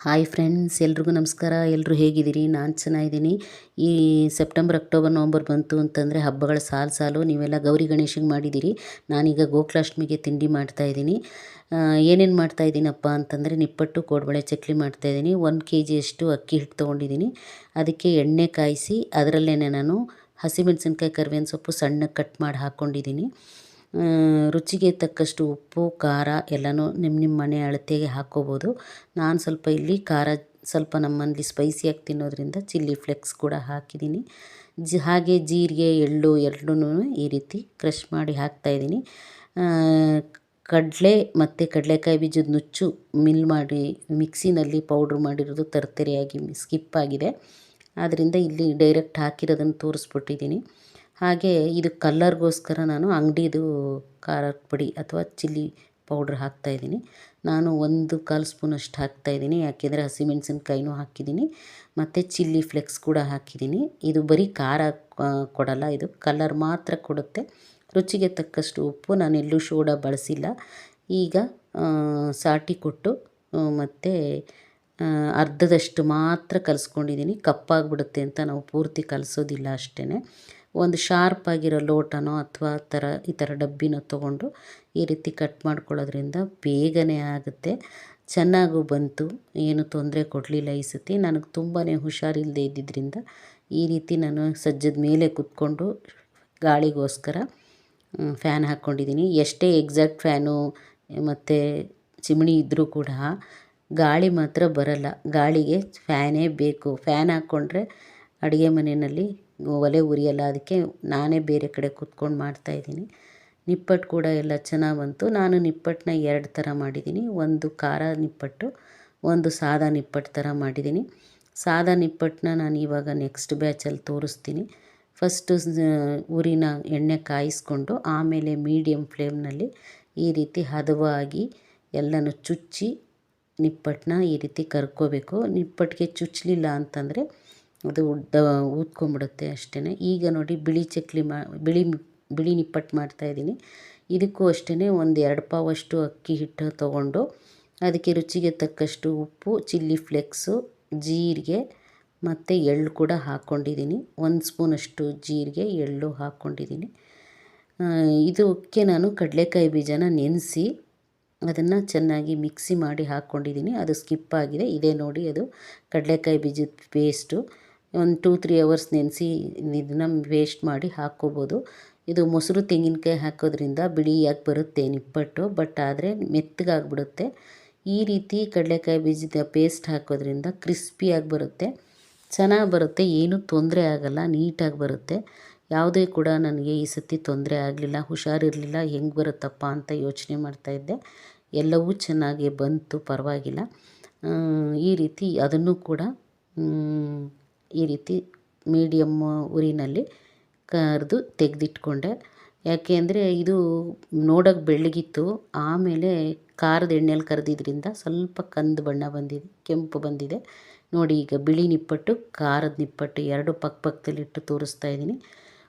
Hi friends, ಎಲ್ರಿಗೂ ನಮಸ್ಕಾರ. ಎಲ್ಲರೂ ಹೇಗಿದ್ದೀರಿ? ನಾನು ಚೆನ್ನಾಗಿದ್ದೀನಿ. ಈ ಸೆಪ್ಟೆಂಬರ್, ಅಕ್ಟೋಬರ್, ನವಂಬರ್ ಬಂತು ಅಂತಂದರೆ ಹಬ್ಬಗಳ ಸಾಲು ನೀವೆಲ್ಲ ಗೌರಿ ಗಣೇಶಂಗೆ ಮಾಡಿದ್ದೀರಿ. ನಾನೀಗ ಗೋಕುಲಾಷ್ಟಮಿಗೆ ತಿಂಡಿ ಮಾಡ್ತಾಯಿದ್ದೀನಿ. ಏನೇನು ಮಾಡ್ತಾಯಿದ್ದೀನಪ್ಪ ಅಂತಂದರೆ ನಿಪ್ಪಟ್ಟು, ಕೋಡುಬಳೆ, ಚಕ್ಲಿ ಮಾಡ್ತಾಯಿದ್ದೀನಿ. 1 kg ಅಕ್ಕಿ ಹಿಟ್ಟು ತೊಗೊಂಡಿದ್ದೀನಿ. ಅದಕ್ಕೆ ಎಣ್ಣೆ ಕಾಯಿಸಿ ಅದರಲ್ಲೇ ನಾನು ಹಸಿಮೆಣಸಿನ್ಕಾಯಿ, ಕರಿಬೇವಿನ ಸೊಪ್ಪು ಸಣ್ಣಗೆ ಕಟ್ ಮಾಡಿ ಹಾಕ್ಕೊಂಡಿದ್ದೀನಿ. ರುಚಿಗೆ ತಕ್ಕಷ್ಟು ಉಪ್ಪು, ಖಾರ ಎಲ್ಲನೂ ನಿಮ್ಮ ಮನೆ ಅಳತೆಗೆ ಹಾಕ್ಕೋಬೋದು. ನಾನು ಸ್ವಲ್ಪ ಇಲ್ಲಿ ಖಾರ ಸ್ವಲ್ಪ ನಮ್ಮಲ್ಲಿ ಸ್ಪೈಸಿಯಾಗಿ ತಿನ್ನೋದ್ರಿಂದ ಚಿಲ್ಲಿ ಫ್ಲೆಕ್ಸ್ ಕೂಡ ಹಾಕಿದ್ದೀನಿ. ಹಾಗೆ ಜೀರಿಗೆ, ಎಳ್ಳು ಎರಡನ್ನೂ ಈ ರೀತಿ ಕ್ರಷ್ ಮಾಡಿ ಹಾಕ್ತಾಯಿದ್ದೀನಿ. ಕಡಲೆ ಮತ್ತು ಕಡಲೆಕಾಯಿ ಬೀಜದ ನುಚ್ಚು ಮಾಡಿ ಮಿಕ್ಸಿನಲ್ಲಿ ಪೌಡ್ರ್ ಮಾಡಿರೋದು ತರ್ತರಿಯಾಗಿ ಸ್ಕಿಪ್ ಆಗಿದೆ. ಆದ್ದರಿಂದ ಇಲ್ಲಿ ಡೈರೆಕ್ಟ್ ಹಾಕಿರೋದನ್ನು ತೋರಿಸ್ಬಿಟ್ಟಿದ್ದೀನಿ. ಹಾಗೆ ಇದು ಕಲ್ಲರ್ಗೋಸ್ಕರ ನಾನು ಅಂಗಡಿದು ಖಾರದ ಪುಡಿ ಅಥವಾ ಚಿಲ್ಲಿ ಪೌಡ್ರ್ ಹಾಕ್ತಾಯಿದ್ದೀನಿ. ನಾನು 1/4 ಸ್ಪೂನಷ್ಟು ಹಾಕ್ತಾಯಿದ್ದೀನಿ. ಯಾಕೆಂದರೆ ಹಸಿಮೆಣಸಿನ್ಕಾಯಿನೂ ಹಾಕಿದ್ದೀನಿ ಮತ್ತು ಚಿಲ್ಲಿ ಫ್ಲೆಕ್ಸ್ ಕೂಡ ಹಾಕಿದ್ದೀನಿ. ಇದು ಬರೀ ಖಾರ ಕೊಡಲ್ಲ, ಇದು ಕಲರ್ ಮಾತ್ರ ಕೊಡುತ್ತೆ. ರುಚಿಗೆ ತಕ್ಕಷ್ಟು ಉಪ್ಪು, ನಾನೆಲ್ಲೂ ಸೋಡಾ ಬಳಸಿಲ್ಲ. ಈಗ ಸಾಟಿ ಕೊಟ್ಟು ಮತ್ತು ಅರ್ಧದಷ್ಟು ಮಾತ್ರ ಕಲಿಸ್ಕೊಂಡಿದ್ದೀನಿ. ಕಪ್ಪಾಗಿಬಿಡುತ್ತೆ ಅಂತ ನಾವು ಪೂರ್ತಿ ಕಲಿಸೋದಿಲ್ಲ ಅಷ್ಟೇ. ಒಂದು ಶಾರ್ಪ್ ಆಗಿರೋ ಲೋಟನೋ ಅಥವಾ ಈ ಥರ ಡಬ್ಬಿನೋ ತೊಗೊಂಡು ಈ ರೀತಿ ಕಟ್ ಮಾಡ್ಕೊಳ್ಳೋದ್ರಿಂದ ಬೇಗನೆ ಆಗುತ್ತೆ. ಚೆನ್ನಾಗೂ ಬಂತು, ಏನು ತೊಂದರೆ ಕೊಡಲಿಲ್ಲ ಈ ಸತಿ. ನನಗೆ ತುಂಬಾ ಹುಷಾರಿಲ್ಲದೆ ಇದ್ದಿದ್ದರಿಂದ ಈ ರೀತಿ ನಾನು ಸಜ್ಜದ ಮೇಲೆ ಕೂತ್ಕೊಂಡು ಗಾಳಿಗೋಸ್ಕರ ಫ್ಯಾನ್ ಹಾಕ್ಕೊಂಡಿದ್ದೀನಿ. ಎಷ್ಟೇ ಎಕ್ಸಾಕ್ಟ್ ಫ್ಯಾನು ಮತ್ತು ಚಿಮಣಿ ಇದ್ದರೂ ಕೂಡ ಗಾಳಿ ಮಾತ್ರ ಬರಲ್ಲ. ಗಾಳಿಗೆ ಫ್ಯಾನೇ ಬೇಕು. ಫ್ಯಾನ್ ಹಾಕ್ಕೊಂಡ್ರೆ ಅಡುಗೆ ಮನೆಯಲ್ಲಿ ಒಲೆ ಉರಿಯಲ್ಲ. ಅದಕ್ಕೆ ನಾನೇ ಬೇರೆ ಕಡೆ ಕೂತ್ಕೊಂಡು ಮಾಡ್ತಾಯಿದ್ದೀನಿ. ನಿಪ್ಪಟ್ಟು ಕೂಡ ಎಲ್ಲ ಚೆನ್ನಾಗಿ ಬಂತು. ನಾನು ನಿಪ್ಪಟ್ಟನ್ನ 2 ಥರ ಮಾಡಿದ್ದೀನಿ. ಒಂದು ಖಾರ ನಿಪ್ಪಟ್ಟು, ಒಂದು ಸಾದಾ ನಿಪ್ಪಟ್ಟು ಥರ ಮಾಡಿದ್ದೀನಿ. ಸಾದಾ ನಿಪ್ಪಟ್ಟನ್ನ ನಾನು ಇವಾಗ ನೆಕ್ಸ್ಟ್ ಬ್ಯಾಚಲ್ಲಿ ತೋರಿಸ್ತೀನಿ. ಫಸ್ಟು ಉರಿನ ಎಣ್ಣೆ ಕಾಯಿಸ್ಕೊಂಡು ಆಮೇಲೆ ಮೀಡಿಯಮ್ ಫ್ಲೇಮ್ನಲ್ಲಿ ಈ ರೀತಿ ಹದವಾಗಿ ಎಲ್ಲನೂ ಚುಚ್ಚಿ ನಿಪ್ಪಟ್ಟನ್ನ ಈ ರೀತಿ ಕರ್ಕೋಬೇಕು. ನಿಪ್ಪಟ್ಟಿಗೆ ಚುಚ್ಚಲಿಲ್ಲ ಅಂತಂದರೆ ಅದು ಊದ್ಕೊಂಬಿಡುತ್ತೆ ಅಷ್ಟೇ. ಈಗ ನೋಡಿ ಬಿಳಿ ನಿಪ್ಪಟ್ಟು ಮಾಡ್ತಾಯಿದ್ದೀನಿ. ಇದಕ್ಕೂ ಅಷ್ಟೇ ಒಂದು 2 ಪಾವಷ್ಟು ಅಕ್ಕಿ ಹಿಟ್ಟು ತೊಗೊಂಡು ಅದಕ್ಕೆ ರುಚಿಗೆ ತಕ್ಕಷ್ಟು ಉಪ್ಪು, ಚಿಲ್ಲಿ ಫ್ಲೆಕ್ಸು, ಜೀರಿಗೆ ಮತ್ತು ಎಳ್ಳು ಕೂಡ ಹಾಕ್ಕೊಂಡಿದ್ದೀನಿ. 1 ಸ್ಪೂನಷ್ಟು ಜೀರಿಗೆ, ಎಳ್ಳು ಹಾಕ್ಕೊಂಡಿದ್ದೀನಿ. ಇದಕ್ಕೆ ನಾನು ಕಡಲೆಕಾಯಿ ಬೀಜನ ನೆನೆಸಿ ಅದನ್ನು ಚೆನ್ನಾಗಿ ಮಿಕ್ಸಿ ಮಾಡಿ ಹಾಕ್ಕೊಂಡಿದ್ದೀನಿ. ಅದು ಸ್ಕಿಪ್ ಆಗಿದೆ. ಇದೇ ನೋಡಿ, ಅದು ಕಡಲೆಕಾಯಿ ಬೀಜದ ಪೇಸ್ಟು. ಒಂದು 2-3 ಅವರ್ಸ್ ನೆನೆಸಿ ಇದನ್ನು ವೇಸ್ಟ್ ಮಾಡಿ ಹಾಕ್ಕೋಬೋದು. ಇದು ಮೊಸರು ತೆಂಗಿನಕಾಯಿ ಹಾಕೋದ್ರಿಂದ ಬಿಳಿಯಾಗಿ ಬರುತ್ತೆ ನಿಪ್ಪಟ್ಟು, ಬಟ್ ಆದರೆ ಮೆತ್ತಗಾಗ್ಬಿಡುತ್ತೆ. ಈ ರೀತಿ ಕಡಲೆಕಾಯಿ ಬೀಜದ ಪೇಸ್ಟ್ ಹಾಕೋದ್ರಿಂದ ಕ್ರಿಸ್ಪಿಯಾಗಿ ಬರುತ್ತೆ, ಚೆನ್ನಾಗಿ ಬರುತ್ತೆ. ಏನೂ ತೊಂದರೆ ಆಗಲ್ಲ, ನೀಟಾಗಿ ಬರುತ್ತೆ. ಯಾವುದೇ ಕೂಡ ನನಗೆ ಈ ಸತಿ ತೊಂದರೆ ಆಗಲಿಲ್ಲ. ಹುಷಾರಿರಲಿಲ್ಲ, ಹೆಂಗೆ ಬರುತ್ತಪ್ಪ ಅಂತ ಯೋಚನೆ ಮಾಡ್ತಾಯಿದ್ದೆ. ಎಲ್ಲವೂ ಚೆನ್ನಾಗಿ ಬಂತು, ಪರವಾಗಿಲ್ಲ. ಈ ರೀತಿ ಅದನ್ನು ಕೂಡ ಈ ರೀತಿ ಮೀಡಿಯಮ್ ಉರಿನಲ್ಲಿ ಕರೆದು ತೆಗೆದಿಟ್ಕೊಂಡೆ. ಯಾಕೆ ಅಂದರೆ ಇದು ನೋಡೋಕ್ಕೆ ಬೆಳ್ಳಗಿತ್ತು, ಆಮೇಲೆ ಖಾರದ ಎಣ್ಣೆಯಲ್ಲಿ ಕರೆದಿದ್ದರಿಂದ ಸ್ವಲ್ಪ ಕಂದು ಬಣ್ಣ ಬಂದಿದೆ, ಕೆಂಪು ಬಂದಿದೆ. ನೋಡಿ, ಈಗ ಬಿಳಿ ನಿಪ್ಪಟ್ಟು, ಖಾರದ ನಿಪ್ಪಟ್ಟು ಎರಡು ಪಕ್ಕದಲ್ಲಿಟ್ಟು ತೋರಿಸ್ತಾ ಇದ್ದೀನಿ.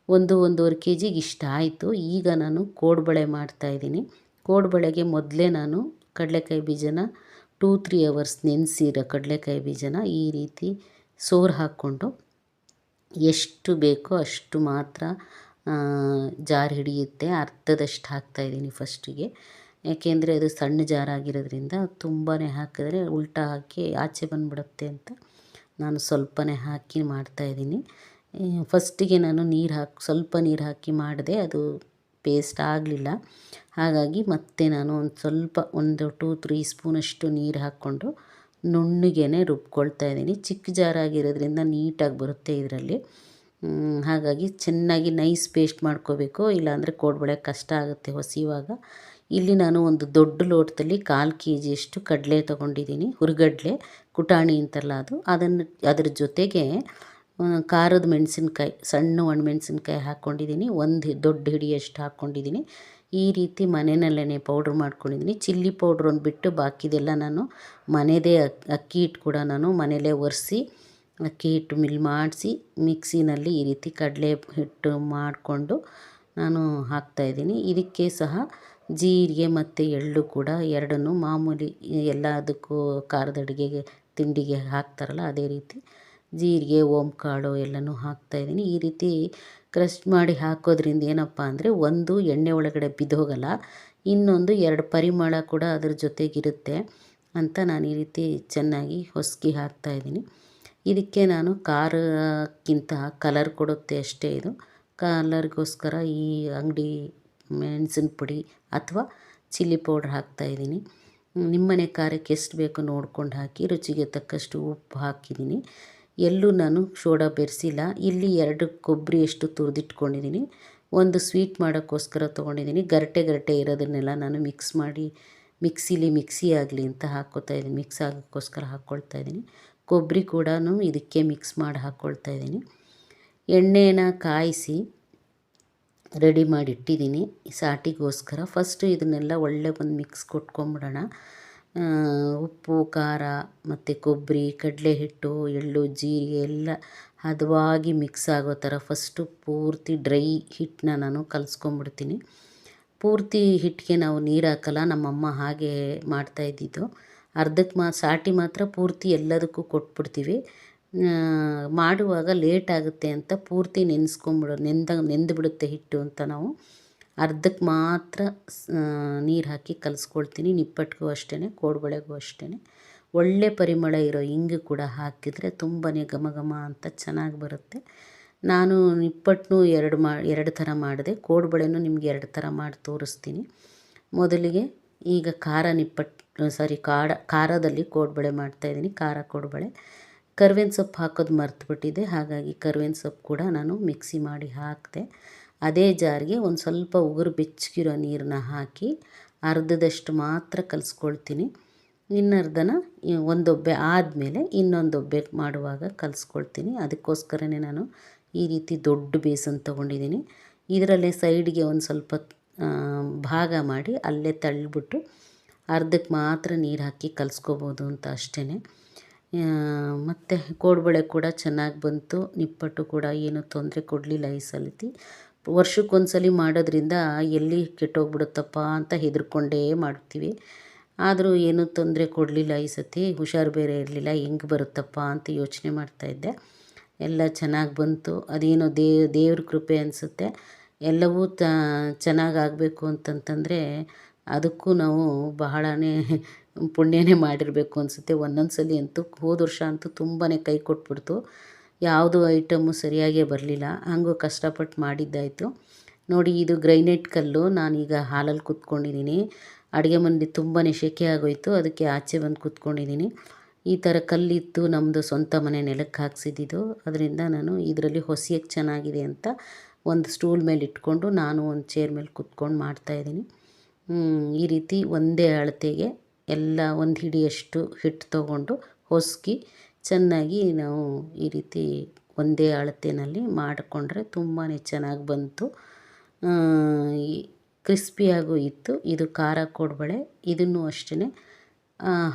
1-1.5 kg ಇಷ್ಟ ಆಯಿತು. ಈಗ ನಾನು ಕೋಡುಬಳೆ ಮಾಡ್ತಾಯಿದ್ದೀನಿ. ಕೋಡುಬಳೆಗೆ ಮೊದಲೇ ನಾನು ಕಡಲೆಕಾಯಿ ಬೀಜನ 2-3 ಅವರ್ಸ್ ನೆನೆಸಿರೋ ಕಡಲೆಕಾಯಿ ಬೀಜನ ಈ ರೀತಿ ಸೋರು ಹಾಕ್ಕೊಂಡು ಎಷ್ಟು ಬೇಕೋ ಅಷ್ಟು ಮಾತ್ರ ಜಾರು ಹಿಡಿಯುತ್ತೆ. ಅರ್ಧದಷ್ಟು ಹಾಕ್ತಾಯಿದ್ದೀನಿ ಫಸ್ಟಿಗೆ. ಯಾಕೆಂದರೆ ಅದು ಸಣ್ಣ ಜಾರಾಗಿರೋದ್ರಿಂದ ತುಂಬಾ ಹಾಕಿದ್ರೆ ಉಲ್ಟಾ ಹಾಕಿ ಆಚೆ ಬಂದುಬಿಡುತ್ತೆ ಅಂತ ನಾನು ಸ್ವಲ್ಪನೇ ಹಾಕಿ ಮಾಡ್ತಾಯಿದ್ದೀನಿ. ಫಸ್ಟಿಗೆ ನಾನು ಸ್ವಲ್ಪ ನೀರು ಹಾಕಿ ಮಾಡಿದೆ, ಅದು ಪೇಸ್ಟ್ ಆಗಲಿಲ್ಲ. ಹಾಗಾಗಿ ಮತ್ತೆ ನಾನು ಒಂದು 2-3 ಸ್ಪೂನಷ್ಟು ನೀರು ಹಾಕ್ಕೊಂಡು ನುಣ್ಣಗೆ ರುಬ್ಕೊಳ್ತಾ ಇದ್ದೀನಿ. ಚಿಕ್ಕ ಜಾರಾಗಿರೋದ್ರಿಂದ ನೀಟಾಗಿ ಬರುತ್ತೆ ಇದರಲ್ಲಿ. ಹಾಗಾಗಿ ಚೆನ್ನಾಗಿ ನೈಸ್ ಪೇಸ್ಟ್ ಮಾಡ್ಕೋಬೇಕು, ಇಲ್ಲಾಂದರೆ ಕೋಡುಬಳೆ ಕಷ್ಟ ಆಗುತ್ತೆ ಹೊಸಿಯುವಾಗ. ಇಲ್ಲಿ ನಾನು ಒಂದು ದೊಡ್ಡ ಲೋಟದಲ್ಲಿ 1/4 kg ಕಡಲೆ ತೊಗೊಂಡಿದ್ದೀನಿ. ಹುರಿಗಡಲೆ, ಕುಟಾಣಿ ಅಂತಾರಲ್ಲ ಅದು. ಅದ್ರ ಜೊತೆಗೆ ಖಾರದ ಮೆಣಸಿನ್ಕಾಯಿ, ಸಣ್ಣ ಒಣಮೆಣಸಿನ್ಕಾಯಿ ಹಾಕ್ಕೊಂಡಿದ್ದೀನಿ. ಒಂದು ದೊಡ್ಡ ಹಿಡಿಯಷ್ಟು ಹಾಕ್ಕೊಂಡಿದ್ದೀನಿ. ಈ ರೀತಿ ಮನೆಯಲ್ಲೇ ಪೌಡ್ರ್ ಮಾಡ್ಕೊಂಡಿದ್ದೀನಿ. ಚಿಲ್ಲಿ ಪೌಡ್ರ್ ಒಂದು ಬಿಟ್ಟು ಬಾಕಿದೆಲ್ಲ ನಾನು ಮನೆಯದೇ ಅಕ್ಕಿ ಹಿಟ್ಟು ಕೂಡ ನಾನು ಮನೇಲೇ ಒರೆಸಿ ಅಕ್ಕಿ ಹಿಟ್ಟು ಮಿಲ್ ಮಾಡಿಸಿ ಮಿಕ್ಸಿನಲ್ಲಿ ಈ ರೀತಿ ಕಡಲೆ ಹಿಟ್ಟು ಮಾಡಿಕೊಂಡು ನಾನು ಹಾಕ್ತಾಯಿದ್ದೀನಿ. ಇದಕ್ಕೆ ಸಹ ಜೀರಿಗೆ ಮತ್ತು ಎಳ್ಳು ಕೂಡ ಎರಡನ್ನೂ ಮಾಮೂಲಿ ಎಲ್ಲದಕ್ಕೂ ಖಾರದ ಅಡುಗೆಗೆ ತಿಂಡಿಗೆ ಹಾಕ್ತಾರಲ್ಲ ಅದೇ ರೀತಿ ಜೀರಿಗೆ ಓಂಕಾಳು ಎಲ್ಲನೂ ಹಾಕ್ತಾಯಿದ್ದೀನಿ. ಈ ರೀತಿ ಕ್ರಷ್ ಮಾಡಿ ಹಾಕೋದ್ರಿಂದ ಏನಪ್ಪ ಅಂದರೆ ಒಂದು ಎಣ್ಣೆ ಒಳಗಡೆ ಬಿದ್ದೋಗಲ್ಲ, ಇನ್ನೊಂದು ಎರಡು ಪರಿಮಳ ಕೂಡ ಅದ್ರ ಜೊತೆಗಿರುತ್ತೆ ಅಂತ ನಾನು ಈ ರೀತಿ ಚೆನ್ನಾಗಿ ಹೊಸಕಿ ಹಾಕ್ತಾಯಿದ್ದೀನಿ. ಇದಕ್ಕೆ ನಾನು ಖಾರಕ್ಕಿಂತ ಕಲರ್ ಕೊಡುತ್ತೆ ಅಷ್ಟೇ ಇದು. ಕಲರ್ಗೋಸ್ಕರ ಈ ಅಂಗಡಿ ಮೆಣಸಿನ ಪುಡಿ ಅಥವಾ ಚಿಲ್ಲಿ ಪೌಡ್ರ್ ಹಾಕ್ತಾಯಿದ್ದೀನಿ. ನಿಮ್ಮನೆ ಖಾರಕ್ಕೆ ಎಷ್ಟು ಬೇಕೋ ನೋಡ್ಕೊಂಡು ಹಾಕಿ, ರುಚಿಗೆ ತಕ್ಕಷ್ಟು ಉಪ್ಪು ಹಾಕಿದ್ದೀನಿ. ಎಲ್ಲೂ ನಾನು ಸೋಡಾ ಬೆರೆಸಿಲ್ಲ. ಇಲ್ಲಿ 2 ಕೊಬ್ಬರಿಯಷ್ಟು ತುರಿದಿಟ್ಕೊಂಡಿದ್ದೀನಿ. ಒಂದು ಸ್ವೀಟ್ ಮಾಡೋಕ್ಕೋಸ್ಕರ ತೊಗೊಂಡಿದ್ದೀನಿ. ಗರಿಟೆ ಇರೋದನ್ನೆಲ್ಲ ನಾನು ಮಿಕ್ಸ್ ಮಾಡಿ ಮಿಕ್ಸಿ ಆಗಲಿ ಅಂತ ಹಾಕ್ಕೊತಾಯಿದ್ದೀನಿ, ಮಿಕ್ಸ್ ಆಗೋಕ್ಕೋಸ್ಕರ ಹಾಕ್ಕೊಳ್ತಾಯಿದ್ದೀನಿ. ಕೊಬ್ಬರಿ ಕೂಡ ಇದಕ್ಕೆ ಮಿಕ್ಸ್ ಮಾಡಿ ಹಾಕ್ಕೊಳ್ತಾಯಿದ್ದೀನಿ. ಎಣ್ಣೆನ ಕಾಯಿಸಿ ರೆಡಿ ಮಾಡಿ ಇಟ್ಟಿದ್ದೀನಿ ಸಾಟಿಗೋಸ್ಕರ. ಫಸ್ಟು ಇದನ್ನೆಲ್ಲ ಒಳ್ಳೆ ಒಂದು ಮಿಕ್ಸ್ ಕೊಟ್ಕೊಂಬಿಡೋಣ. ಉಪ್ಪು, ಖಾರ ಮತ್ತು ಕೊಬ್ಬರಿ, ಕಡಲೆ ಹಿಟ್ಟು, ಎಳ್ಳು, ಜೀರಿಗೆ ಎಲ್ಲ ಹದವಾಗಿ ಮಿಕ್ಸ್ ಆಗೋ ಥರ ಫಸ್ಟು ಪೂರ್ತಿ ಡ್ರೈ ಹಿಟ್ಟನ್ನ ನಾನು ಕಲಿಸ್ಕೊಂಬಿಡ್ತೀನಿ. ಪೂರ್ತಿ ಹಿಟ್ಟಿಗೆ ನಾವು ನೀರು ಹಾಕಲ್ಲ, ನಮ್ಮಮ್ಮ ಹಾಗೆ ಮಾಡ್ತಾಯಿದ್ದಿದ್ದು. ಅರ್ಧಕ್ಕೆ ಸಾಟಿ ಮಾತ್ರ ಪೂರ್ತಿ ಎಲ್ಲದಕ್ಕೂ ಕೊಟ್ಬಿಡ್ತೀವಿ. ಮಾಡುವಾಗ ಲೇಟ್ ಆಗುತ್ತೆ ಅಂತ ಪೂರ್ತಿ ನೆಂದುಬಿಡುತ್ತೆ ಹಿಟ್ಟು ಅಂತ ನಾವು ಅರ್ಧಕ್ಕೆ ಮಾತ್ರ ನೀರು ಹಾಕಿ ಕಲಿಸ್ಕೊಳ್ತೀನಿ. ನಿಪ್ಪಟ್ಟಿಗೂ ಅಷ್ಟೇ, ಕೋಡುಬಳೆಗೂ ಅಷ್ಟೇ. ಒಳ್ಳೆ ಪರಿಮಳ ಇರೋ ಇಂಗು ಕೂಡ ಹಾಕಿದರೆ ತುಂಬಾ ಘಮ ಘಮ ಅಂತ ಚೆನ್ನಾಗಿ ಬರುತ್ತೆ. ನಾನು ನಿಪ್ಪಟ್ಟನ್ನು ಎರಡು ಥರ ಮಾಡಿದೆ, ಕೋಡುಬಳೆನೂ ನಿಮ್ಗೆ 2 ಥರ ಮಾಡಿ ತೋರಿಸ್ತೀನಿ. ಮೊದಲಿಗೆ ಈಗ ಖಾರದಲ್ಲಿ ಕೋಡುಬಳೆ ಮಾಡ್ತಾಯಿದ್ದೀನಿ, ಖಾರ ಕೋಡುಬಳೆ. ಕರ್ಬೇವಿನ ಸೊಪ್ಪು ಹಾಕೋದು ಮರ್ತುಬಿಟ್ಟಿದ್ದೆ, ಹಾಗಾಗಿ ಕರ್ಬೇವಿನ ಸೊಪ್ಪು ಕೂಡ ನಾನು ಮಿಕ್ಸಿ ಮಾಡಿ ಹಾಕಿದೆ. ಅದೇ ಜಾರಿಗೆ ಒಂದು ಸ್ವಲ್ಪ ಉಗುರು ಬೆಚ್ಚಗಿರೋ ನೀರನ್ನ ಹಾಕಿ ಅರ್ಧದಷ್ಟು ಮಾತ್ರ ಕಲಿಸ್ಕೊಳ್ತೀನಿ. ಇನ್ನರ್ಧನ ಒಂದೊಬ್ಬೆ ಆದಮೇಲೆ ಇನ್ನೊಂದೊಬ್ಬೆ ಮಾಡುವಾಗ ಕಲಿಸ್ಕೊಳ್ತೀನಿ. ಅದಕ್ಕೋಸ್ಕರನೇ ನಾನು ಈ ರೀತಿ ದೊಡ್ಡ ಬೇಸನ್ ತೊಗೊಂಡಿದ್ದೀನಿ. ಇದರಲ್ಲೇ ಸೈಡ್ಗೆ ಒಂದು ಸ್ವಲ್ಪ ಭಾಗ ಮಾಡಿ ಅಲ್ಲೇ ತಳ್ಳಿಬಿಟ್ಟು ಅರ್ಧಕ್ಕೆ ಮಾತ್ರ ನೀರು ಹಾಕಿ ಕಲಿಸ್ಕೋಬೋದು ಅಂತ ಅಷ್ಟೇ. ಮತ್ತು ಕೋಡುಬಳೆ ಕೂಡ ಚೆನ್ನಾಗಿ ಬಂತು. ನಿಪ್ಪಟ್ಟು ಕೂಡ ಏನೂ ತೊಂದರೆ ಕೊಡಲಿಲ್ಲ ಈ ಸಲತಿ. ವರ್ಷಕ್ಕೊಂದ್ಸಲಿ ಮಾಡೋದ್ರಿಂದ ಎಲ್ಲಿ ಕೆಟ್ಟೋಗ್ಬಿಡುತ್ತಪ್ಪ ಅಂತ ಹೆದರ್ಕೊಂಡೇ ಮಾಡ್ತೀವಿ. ಆದರೂ ಏನೂ ತೊಂದರೆ ಕೊಡಲಿಲ್ಲ ಈ ಸತಿ. ಹುಷಾರು ಬೇರೆ ಇರಲಿಲ್ಲ, ಹೆಂಗೆ ಬರುತ್ತಪ್ಪ ಅಂತ ಯೋಚನೆ ಮಾಡ್ತಾಯಿದ್ದೆ. ಎಲ್ಲ ಚೆನ್ನಾಗಿ ಬಂತು. ಅದೇನೋ ದೇವ್ರ ಕೃಪೆ ಅನಿಸುತ್ತೆ. ಎಲ್ಲವೂ ಚೆನ್ನಾಗಾಗಬೇಕು ಅಂತಂತಂದರೆ ಅದಕ್ಕೂ ನಾವು ಬಹಳನೇ ಪುಣ್ಯನೇ ಮಾಡಿರಬೇಕು ಅನಿಸುತ್ತೆ. ಒಂದೊಂದು ಸಲ ಅಂತೂ ಹೋದ ವರ್ಷ ಅಂತೂ ತುಂಬಾ ಕೈ ಕೊಟ್ಬಿಡ್ತು. ಯಾವುದೂ ಐಟಮು ಸರಿಯಾಗೇ ಬರಲಿಲ್ಲ. ಹಂಗೂ ಕಷ್ಟಪಟ್ಟು ಮಾಡಿದ್ದಾಯಿತು. ನೋಡಿ, ಇದು ಗ್ರೈನೇಟ್ ಕಲ್ಲು. ನಾನೀಗ ಹಾಲಲ್ಲಿ ಕೂತ್ಕೊಂಡಿದ್ದೀನಿ. ಅಡುಗೆ ಮನೆ ತುಂಬಾ ಸೆಕೆ ಆಗೋಯಿತು, ಅದಕ್ಕೆ ಆಚೆ ಬಂದು ಕೂತ್ಕೊಂಡಿದ್ದೀನಿ. ಈ ಥರ ಕಲ್ಲಿತ್ತು, ನಮ್ಮದು ಸ್ವಂತ ಮನೆ ನೆಲಕ್ಕೆ ಹಾಕ್ಸಿದ್ದು. ಅದರಿಂದ ನಾನು ಇದರಲ್ಲಿ ಹೊಸಿಯೋಕ್ಕೆ ಚೆನ್ನಾಗಿದೆ ಅಂತ ಒಂದು ಸ್ಟೂಲ್ ಮೇಲೆ ಇಟ್ಕೊಂಡು ನಾನು ಒಂದು ಚೇರ್ ಮೇಲೆ ಕೂತ್ಕೊಂಡು ಮಾಡ್ತಾಯಿದ್ದೀನಿ. ಈ ರೀತಿ ಒಂದೇ ಅಳತೆಗೆ ಎಲ್ಲ ಒಂದು ಹಿಡಿಯಷ್ಟು ಹಿಟ್ಟು ತೊಗೊಂಡು ಹೊಸಕಿ ಚೆನ್ನಾಗಿ ನಾವು ಈ ರೀತಿ ಒಂದೇ ಅಳತೆಯಲ್ಲಿ ಮಾಡಿಕೊಂಡ್ರೆ ತುಂಬಾ ಚೆನ್ನಾಗಿ ಬಂತು. ಕ್ರಿಸ್ಪಿಯಾಗೂ ಇತ್ತು. ಇದು ಖಾರ ಕೋಡುಬಳೆ. ಇದನ್ನು ಅಷ್ಟೇ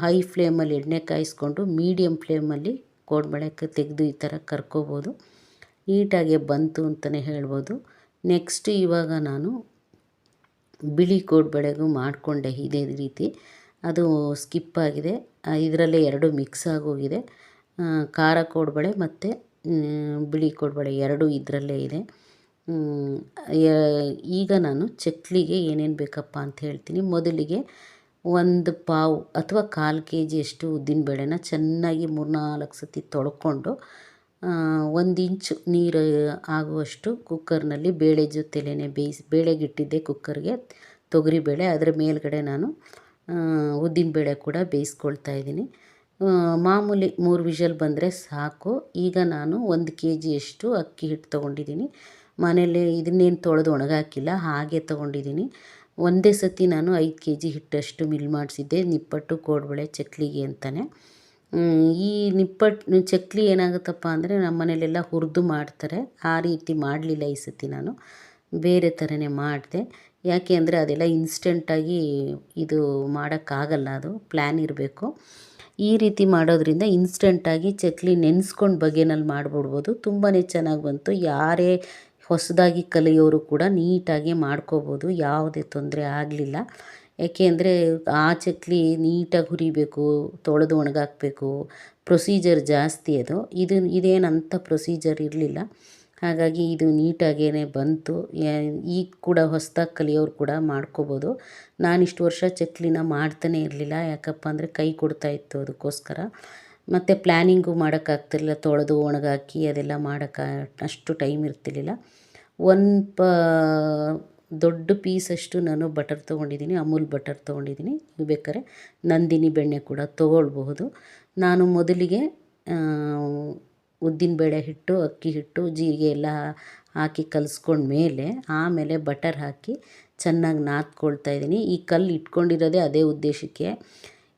ಹೈ ಫ್ಲೇಮಲ್ಲಿ ಎಣ್ಣೆ ಕಾಯಿಸ್ಕೊಂಡು ಮೀಡಿಯಮ್ ಫ್ಲೇಮಲ್ಲಿ ಕೋಡುಬಳೆಗೆ ತೆಗೆದು ಈ ಥರ ಕರ್ಕೋಬೋದು. ನೀಟಾಗೆ ಬಂತು ಅಂತಲೇ ಹೇಳ್ಬೋದು. ನೆಕ್ಸ್ಟ್ ಇವಾಗ ನಾನು ಬಿಳಿ ಕೋಡುಬಳೆಗೂ ಮಾಡಿಕೊಂಡೆ ಇದೇ ರೀತಿ. ಅದು ಸ್ಕಿಪ್ ಆಗಿದೆ. ಇದರಲ್ಲೇ 2 ಮಿಕ್ಸ್ ಆಗೋಗಿದೆ. ಖಾರ ಕೋಡುಬಳೆ ಮತ್ತು ಬಿಳಿ ಕೋಡುಬಳೆ 2 ಇದರಲ್ಲೇ ಇದೆ. ಈಗ ನಾನು ಚಕ್ಲಿಗೆ ಏನೇನು ಬೇಕಪ್ಪ ಅಂತ ಹೇಳ್ತೀನಿ. ಮೊದಲಿಗೆ 1 ಪಾವು ಅಥವಾ 1/4 kg ಉದ್ದಿನಬೇಳೆನ ಚೆನ್ನಾಗಿ 3-4 ಸತಿ ತೊಳ್ಕೊಂಡು 1 ಇಂಚು ನೀರು ಆಗುವಷ್ಟು ಕುಕ್ಕರ್ನಲ್ಲಿ ಬೇಳೆ ಜೊತೆಲೇ ಬೇಳೆಗಿಟ್ಟಿದ್ದೆ ಕುಕ್ಕರ್ಗೆ ತೊಗರಿಬೇಳೆ. ಅದರ ಮೇಲ್ಗಡೆ ನಾನು ಉದ್ದಿನಬೇಳೆ ಕೂಡ ಬೇಯಿಸ್ಕೊಳ್ತಾಯಿದ್ದೀನಿ. ಮಾಮೂಲಿ 3 ವಿಷಲ್ ಬಂದರೆ ಸಾಕು. ಈಗ ನಾನು 1 kg ಅಕ್ಕಿ ಹಿಟ್ಟು ತೊಗೊಂಡಿದ್ದೀನಿ. ಮನೇಲಿ ಇದನ್ನೇನು ತೊಳೆದು ಒಣಗಾಕಿಲ್ಲ, ಹಾಗೆ ತೊಗೊಂಡಿದ್ದೀನಿ. ಒಂದೇ ಸತಿ ನಾನು 5 kg ಹಿಟ್ಟಷ್ಟು ಮಿಲ್ ಮಾಡಿಸಿದ್ದೆ, ನಿಪ್ಪಟ್ಟು ಕೋಡುಬಳೆ ಚಕ್ಲಿಗೆ ಅಂತಲೇ. ಈ ಚಕ್ಲಿ ಏನಾಗುತ್ತಪ್ಪ ಅಂದರೆ ನಮ್ಮ ಮನೇಲೆಲ್ಲ ಹುರಿದು ಮಾಡ್ತಾರೆ. ಆ ರೀತಿ ಮಾಡಲಿಲ್ಲ ಈ ಸತಿ, ನಾನು ಬೇರೆ ಥರನೇ ಮಾಡಿದೆ. ಯಾಕೆ ಅಂದರೆ ಅದೆಲ್ಲ ಇನ್ಸ್ಟೆಂಟಾಗಿ ಇದು ಮಾಡೋಕ್ಕಾಗಲ್ಲ, ಅದು ಪ್ಲ್ಯಾನ್ ಇರಬೇಕು. ಈ ರೀತಿ ಮಾಡೋದ್ರಿಂದ ಇನ್ಸ್ಟೆಂಟಾಗಿ ಚಕ್ಲಿ ನೆನೆಸ್ಕೊಂಡು ಬಗೆನಲ್ಲಿ ಮಾಡಿಬಿಡ್ಬೋದು. ತುಂಬಾ ಚೆನ್ನಾಗಿ ಬಂತು. ಯಾರೇ ಹೊಸದಾಗಿ ಕಲಿಯೋರು ಕೂಡ ನೀಟಾಗಿ ಮಾಡ್ಕೋಬೋದು, ಯಾವುದೇ ತೊಂದರೆ ಆಗಲಿಲ್ಲ. ಏಕೆಂದರೆ ಆ ಚಕ್ಲಿ ನೀಟಾಗಿ ಹುರಿಬೇಕು, ತೊಳೆದು ಒಣಗಾಕಬೇಕು, ಪ್ರೊಸೀಜರ್ ಜಾಸ್ತಿ ಅದು. ಇದೇನಂಥ ಪ್ರೊಸೀಜರ್ ಇರಲಿಲ್ಲ. ಹಾಗಾಗಿ ಇದು ನೀಟಾಗೇ ಬಂತು. ಈಗ ಕೂಡ ಹೊಸ್ದಾಗಿ ಕಲಿಯೋರು ಕೂಡ ಮಾಡ್ಕೋಬೋದು. ನಾನಿಷ್ಟು ವರ್ಷ ಚಕ್ಲಿನ ಮಾಡ್ತಾನೇ ಇರಲಿಲ್ಲ, ಯಾಕಪ್ಪ ಅಂದರೆ ಕೈ ಕೊಡ್ತಾಯಿತ್ತು, ಅದಕ್ಕೋಸ್ಕರ. ಮತ್ತು ಪ್ಲ್ಯಾನಿಂಗು ಮಾಡೋಕ್ಕಾಗ್ತಿರ್ಲಿಲ್ಲ, ತೊಳೆದು ಒಣಗಾಕಿ ಅದೆಲ್ಲ ಮಾಡೋಕ್ಕೆ ಅಷ್ಟು ಟೈಮ್ ಇರ್ತಿರ್ಲಿಲ್ಲ. ಒಂದು ದೊಡ್ಡ ಪೀಸಷ್ಟು ನಾನು ಬಟರ್ ತೊಗೊಂಡಿದ್ದೀನಿ, ಅಮೂಲ್ ಬಟರ್ ತೊಗೊಂಡಿದ್ದೀನಿ. ನೀವು ಬೇಕಾದ್ರೆ ನಂದಿನಿ ಬೆಣ್ಣೆ ಕೂಡ ತೊಗೊಳ್ಬಹುದು. ನಾನು ಮೊದಲಿಗೆ ಉದ್ದಿನಬೇಳೆ ಹಿಟ್ಟು, ಅಕ್ಕಿ ಹಿಟ್ಟು, ಜೀರಿಗೆ ಎಲ್ಲ ಹಾಕಿ ಕಲಿಸ್ಕೊಂಡ್ಮೇಲೆ ಆಮೇಲೆ ಬಟರ್ ಹಾಕಿ ಚೆನ್ನಾಗಿ ನಾದ್ಕೊಳ್ತಾ ಇದ್ದೀನಿ. ಈ ಕಲ್ಲು ಇಟ್ಕೊಂಡಿರೋದೇ ಅದೇ ಉದ್ದೇಶಕ್ಕೆ.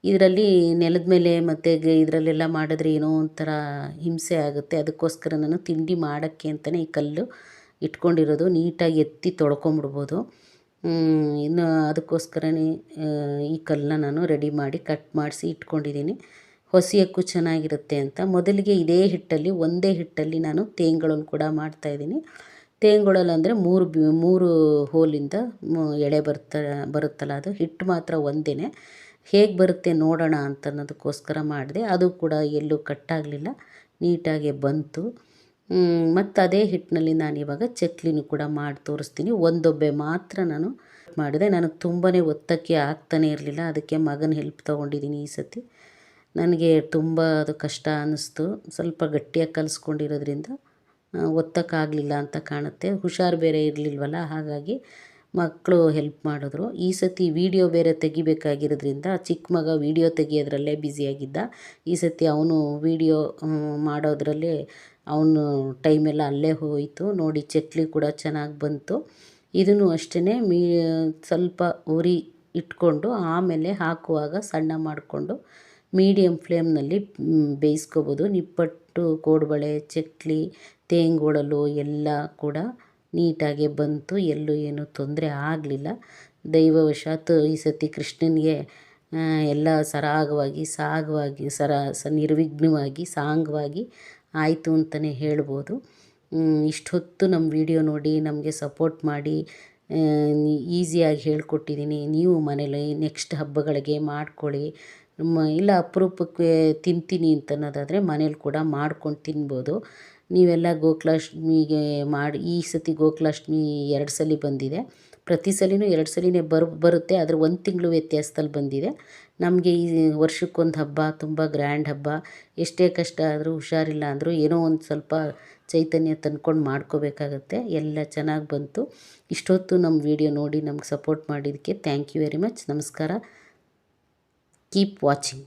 ಇದರಲ್ಲಿ ನೆಲದ ಮೇಲೆ ಮತ್ತು ಇದರಲ್ಲೆಲ್ಲ ಮಾಡಿದ್ರೆ ಏನೋ ಒಂಥರ ಹಿಂಸೆ ಆಗುತ್ತೆ. ಅದಕ್ಕೋಸ್ಕರ ನಾನು ತಿಂಡಿ ಮಾಡೋಕ್ಕೆ ಅಂತಲೇ ಈ ಕಲ್ಲು ಇಟ್ಕೊಂಡಿರೋದು. ನೀಟಾಗಿ ಎತ್ತಿ ತೊಳ್ಕೊಂಬಿಡ್ಬೋದು. ಇನ್ನು ಅದಕ್ಕೋಸ್ಕರನೇ ಈ ಕಲ್ಲನ್ನ ನಾನು ರೆಡಿ ಮಾಡಿ ಕಟ್ ಮಾಡಿಸಿ ಇಟ್ಕೊಂಡಿದ್ದೀನಿ. ಹೊಸಿಯೋಕ್ಕೂ ಚೆನ್ನಾಗಿರುತ್ತೆ ಅಂತ ಮೊದಲಿಗೆ ಇದೇ ಹಿಟ್ಟಲ್ಲಿ, ಒಂದೇ ಹಿಟ್ಟಲ್ಲಿ ನಾನು ತೇಂಗುಳಲ್ಲಿ ಕೂಡ ಮಾಡ್ತಾಯಿದ್ದೀನಿ. ತೇಂಗುಳಲ್ಲಿ ಅಂದರೆ ಮೂರು ಹೋಲಿಂದ ಎಳೆ ಬರುತ್ತಲ್ಲ, ಅದು ಹಿಟ್ಟು ಮಾತ್ರ ಒಂದೇ. ಹೇಗೆ ಬರುತ್ತೆ ನೋಡೋಣ ಅಂತ ಅನ್ನೋದಕ್ಕೋಸ್ಕರ ಮಾಡಿದೆ. ಅದು ಕೂಡ ಎಲ್ಲೂ ಕಟ್ಟಾಗಲಿಲ್ಲ, ನೀಟಾಗೆ ಬಂತು. ಮತ್ತು ಅದೇ ಹಿಟ್ಟಿನಲ್ಲಿ ನಾನಿವಾಗ ಚಕ್ಲಿನೂ ಕೂಡ ಮಾಡಿ ತೋರಿಸ್ತೀನಿ. ಒಂದೊಬ್ಬೆ ಮಾತ್ರ ನಾನು ಮಾಡಿದೆ. ನನಗೆ ತುಂಬಾ ಒತ್ತಕ್ಕೆ ಆಗ್ತಾನೆ ಇರಲಿಲ್ಲ, ಅದಕ್ಕೆ ಮಗನ ಹೆಲ್ಪ್ ತೊಗೊಂಡಿದ್ದೀನಿ ಈ ಸತಿ. ನನಗೆ ತುಂಬ ಅದು ಕಷ್ಟ ಅನ್ನಿಸ್ತು. ಸ್ವಲ್ಪ ಗಟ್ಟಿಯಾಗಿ ಕಲಿಸ್ಕೊಂಡಿರೋದ್ರಿಂದ ಒತ್ತಕ್ಕಾಗಲಿಲ್ಲ ಅಂತ ಕಾಣುತ್ತೆ. ಹುಷಾರು ಬೇರೆ ಇರಲಿಲ್ವಲ್ಲ, ಹಾಗಾಗಿ ಮಕ್ಕಳು ಹೆಲ್ಪ್ ಮಾಡಿದ್ರು. ಈ ಸತಿ ವೀಡಿಯೋ ಬೇರೆ ತೆಗಿಬೇಕಾಗಿರೋದ್ರಿಂದ ಚಿಕ್ಕ ಮಗ ವೀಡಿಯೋ ತೆಗಿಯೋದ್ರಲ್ಲೇ ಬ್ಯುಸಿಯಾಗಿದ್ದ. ಈ ಸತಿ ಅವನು ವೀಡಿಯೋ ಮಾಡೋದ್ರಲ್ಲೇ ಅವನು ಟೈಮೆಲ್ಲ ಅಲ್ಲೇ ಹೋಯಿತು. ನೋಡಿ, ಚಕ್ಲಿ ಕೂಡ ಚೆನ್ನಾಗಿ ಬಂತು. ಇದನ್ನು ಅಷ್ಟೇ ಸ್ವಲ್ಪ ಉರಿ ಇಟ್ಕೊಂಡು ಆಮೇಲೆ ಹಾಕುವಾಗ ಸಣ್ಣ ಮಾಡಿಕೊಂಡು ಮೀಡಿಯಮ್ ಫ್ಲೇಮ್ನಲ್ಲಿ ಬೇಯಿಸ್ಕೋಬೋದು. ನಿಪ್ಪಟ್ಟು, ಕೋಡುಬಳೆ, ಚಕ್ಲಿ, ತೇಂಗುಳಲು ಎಲ್ಲ ಕೂಡ ನೀಟಾಗಿ ಬಂತು. ಎಲ್ಲೂ ಏನೂ ತೊಂದರೆ ಆಗಲಿಲ್ಲ. ದೈವವಶಾತ್ ಈ ಸತಿ ಕೃಷ್ಣನಿಗೆ ಎಲ್ಲ ಸರಾಗವಾಗಿ, ನಿರ್ವಿಘ್ನವಾಗಿ, ಸಾಂಗವಾಗಿ ಆಯಿತು ಅಂತಲೇ ಹೇಳ್ಬೋದು. ಇಷ್ಟೊತ್ತು ನಮ್ಮ ವಿಡಿಯೋ ನೋಡಿ ನಮಗೆ ಸಪೋರ್ಟ್ ಮಾಡಿ ಈಸಿಯಾಗಿ ಹೇಳ್ಕೊಟ್ಟಿದ್ದೀನಿ. ನೀವು ಮನೇಲಿ ನೆಕ್ಸ್ಟ್ ಹಬ್ಬಗಳಿಗೆ ಮಾಡ್ಕೊಳ್ಳಿ. ಇಲ್ಲ ಅಪರೂಪಕ್ಕೆ ತಿಂತೀನಿ ಅಂತ ಅನ್ನೋದಾದರೆ ಮನೇಲಿ ಕೂಡ ಮಾಡ್ಕೊಂಡು ತಿನ್ಬೋದು. ನೀವೆಲ್ಲ ಗೋಕುಲಾಷ್ಟಮಿಗೆ ಮಾಡಿ, ಈ ಸತಿ ಗೋಕುಲಾಷ್ಟಮಿ 2 ಸಲ ಬಂದಿದೆ. ಪ್ರತಿ ಸಲಿನೂ 2 ಸಲಿನೇ ಬರುತ್ತೆ, ಆದರೆ 1 ತಿಂಗಳು ವ್ಯತ್ಯಾಸದಲ್ಲಿ ಬಂದಿದೆ. ನಮಗೆ ಈ ವರ್ಷಕ್ಕೊಂದು ಹಬ್ಬ, ತುಂಬ ಗ್ರ್ಯಾಂಡ್ ಹಬ್ಬ. ಎಷ್ಟೇ ಕಷ್ಟ ಆದರೂ, ಹುಷಾರಿಲ್ಲ ಅಂದರೂ ಏನೋ ಒಂದು ಸ್ವಲ್ಪ ಚೈತನ್ಯ ತಂದ್ಕೊಂಡು ಮಾಡ್ಕೋಬೇಕಾಗತ್ತೆ. ಎಲ್ಲ ಚೆನ್ನಾಗಿ ಬಂತು. ಇಷ್ಟೊತ್ತು ನಮ್ಮ ವಿಡಿಯೋ ನೋಡಿ ನಮ್ಗೆ ಸಪೋರ್ಟ್ ಮಾಡಿದ್ದಕ್ಕೆ ಥ್ಯಾಂಕ್ ಯು ವೆರಿ ಮಚ್. ನಮಸ್ಕಾರ. Keep watching.